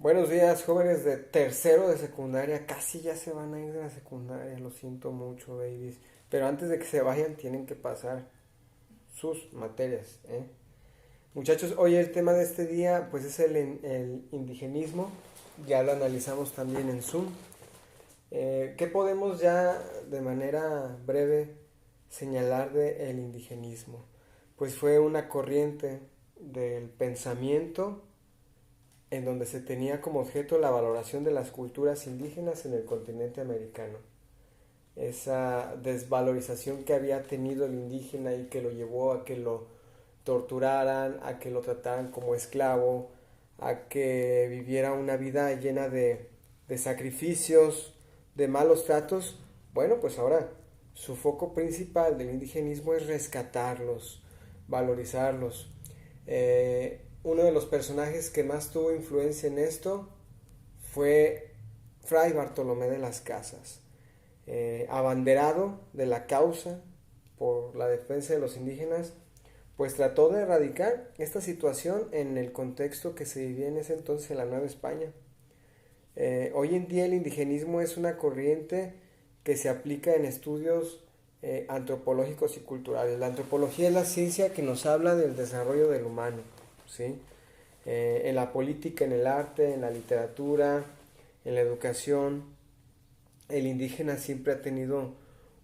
Buenos días, jóvenes de tercero de secundaria. Casi ya se van a ir de la secundaria. Lo siento mucho, babies. Pero antes de que se vayan, tienen que pasar sus materias, ¿eh? Muchachos, hoy el tema de este día, pues es el indigenismo. Ya lo analizamos también en Zoom. ¿Qué podemos ya de manera breve señalar del indigenismo? Pues fue una corriente del pensamiento en donde se tenía como objeto la valoración de las culturas indígenas en el continente americano. Esa desvalorización que había tenido el indígena y que lo llevó a que lo torturaran, a que lo trataran como esclavo, a que viviera una vida llena de sacrificios, de malos tratos. Bueno, pues ahora su foco principal del indigenismo es rescatarlos, valorizarlos. Uno de los personajes que más tuvo influencia en esto fue Fray Bartolomé de las Casas, abanderado de la causa por la defensa de los indígenas, pues trató de erradicar esta situación en el contexto que se vivía en ese entonces en la Nueva España. Hoy en día el indigenismo es una corriente que se aplica en estudios antropológicos y culturales. La antropología es la ciencia que nos habla del desarrollo del humano, ¿sí? En la política, en el arte, en la literatura, en la educación, el indígena siempre ha tenido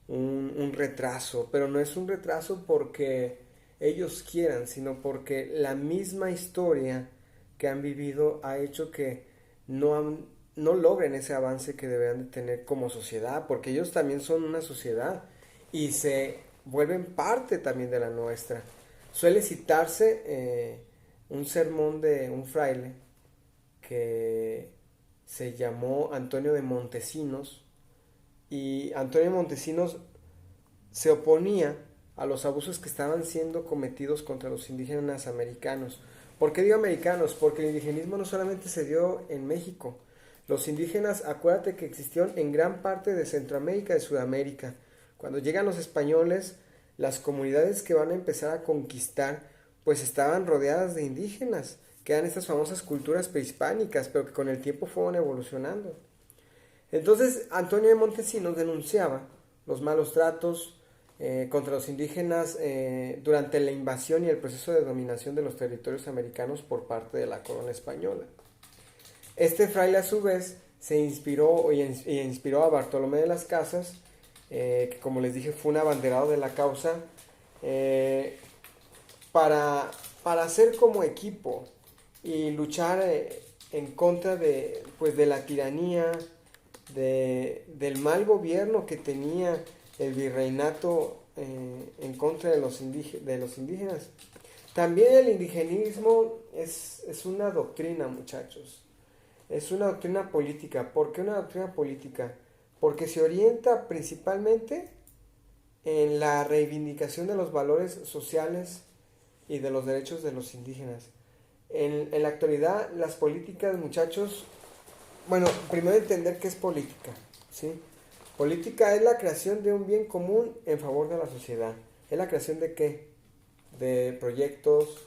un retraso, pero no es un retraso porque ellos quieran, sino porque la misma historia que han vivido ha hecho que no logren ese avance que deberían de tener como sociedad, porque ellos también son una sociedad y se vuelven parte también de la nuestra. Suele citarse un sermón de un fraile que se llamó Antonio de Montesinos, y Antonio de Montesinos se oponía a los abusos que estaban siendo cometidos contra los indígenas americanos. ¿Por qué digo americanos? Porque el indigenismo no solamente se dio en México. Los indígenas, acuérdate que existieron en gran parte de Centroamérica y Sudamérica. Cuando llegan los españoles, las comunidades que van a empezar a conquistar, pues estaban rodeadas de indígenas, que eran estas famosas culturas prehispánicas, pero que con el tiempo fueron evolucionando. Entonces, Antonio de Montesinos denunciaba los malos tratos contra los indígenas durante la invasión y el proceso de dominación de los territorios americanos por parte de la corona española. Este fraile a su vez se inspiró y inspiró a Bartolomé de las Casas, que como les dije fue un abanderado de la causa, eh, para hacer como equipo y luchar en contra de, pues, de la tiranía, del mal gobierno que tenía el virreinato en contra de los indígenas. También el indigenismo es una doctrina, muchachos. Es una doctrina política. ¿Por qué una doctrina política? Porque se orienta principalmente en la reivindicación de los valores sociales y de los derechos de los indígenas. En la actualidad, las políticas, muchachos, bueno, primero entender qué es política, ¿sí? Política es la creación de un bien común en favor de la sociedad. ¿Es la creación de qué? De proyectos,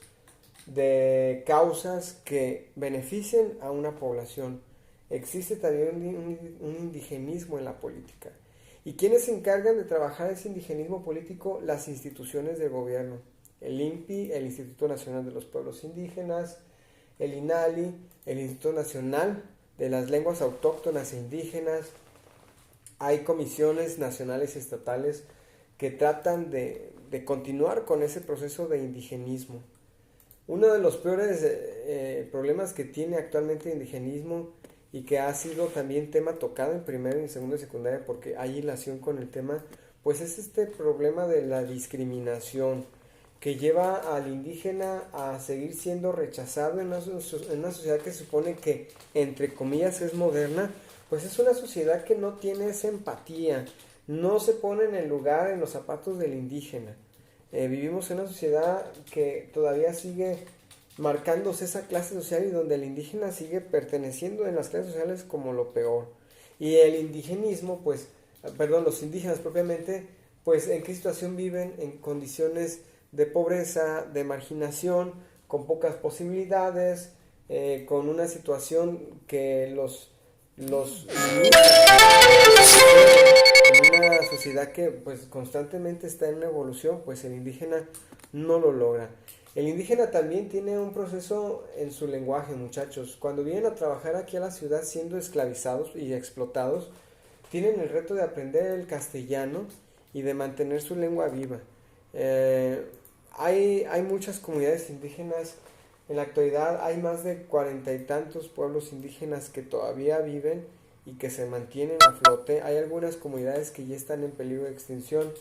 de causas que beneficien a una población. Existe también un indigenismo en la política. ¿Y quiénes se encargan de trabajar ese indigenismo político? Las instituciones de gobierno. El INPI, el Instituto Nacional de los Pueblos Indígenas, el INALI, el Instituto Nacional de las Lenguas Autóctonas e Indígenas. Hay comisiones nacionales y estatales que tratan de continuar con ese proceso de indigenismo. Uno de los peores problemas que tiene actualmente el indigenismo y que ha sido también tema tocado en primero, en segundo y secundaria porque hay hilación con el tema, pues es este problema de la discriminación que lleva al indígena a seguir siendo rechazado en una sociedad que se supone que, entre comillas, es moderna. Pues es una sociedad que no tiene esa empatía, no se pone en el lugar, en los zapatos del indígena. Vivimos en una sociedad que todavía sigue marcándose esa clase social y donde el indígena sigue perteneciendo en las clases sociales como lo peor. Y el indigenismo, pues, perdón, los indígenas propiamente, pues, ¿en qué situación viven? En condiciones de pobreza, de marginación, con pocas posibilidades, con una situación que los limita en una sociedad que pues constantemente está en evolución, pues el indígena no lo logra. El indígena también tiene un proceso en su lenguaje, muchachos. Cuando vienen a trabajar aquí a la ciudad siendo esclavizados y explotados, tienen el reto de aprender el castellano y de mantener su lengua viva. Eh, hay muchas comunidades indígenas. En la actualidad hay más de 40 y tantos pueblos indígenas que todavía viven y que se mantienen a flote. Hay algunas comunidades que ya están en peligro de extinción.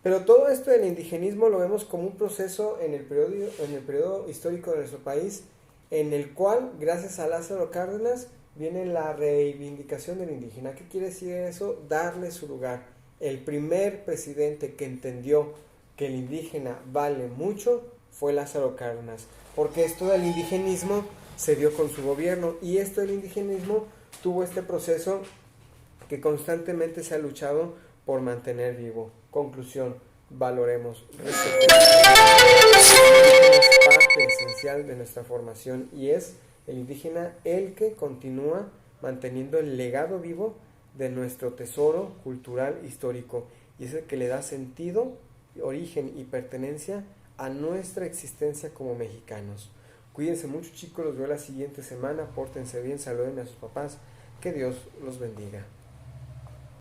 Pero todo esto del indigenismo lo vemos como un proceso en el periodo histórico de nuestro país, en el cual, gracias a Lázaro Cárdenas, viene la reivindicación del indígena. ¿Qué quiere decir eso? Darle su lugar. El primer presidente que entendió que el indígena vale mucho fue Lázaro Cárdenas, porque esto del indigenismo se dio con su gobierno, y esto del indigenismo tuvo este proceso que constantemente se ha luchado por mantener vivo. Conclusión: valoremos, respetemos. Es parte esencial de nuestra formación, y es el indígena el que continúa manteniendo el legado vivo de nuestro tesoro cultural histórico, y es el que le da sentido, origen y pertenencia a nuestra existencia como mexicanos. Cuídense mucho, chicos, los veo la siguiente semana, pórtense bien, saluden a sus papás, que Dios los bendiga.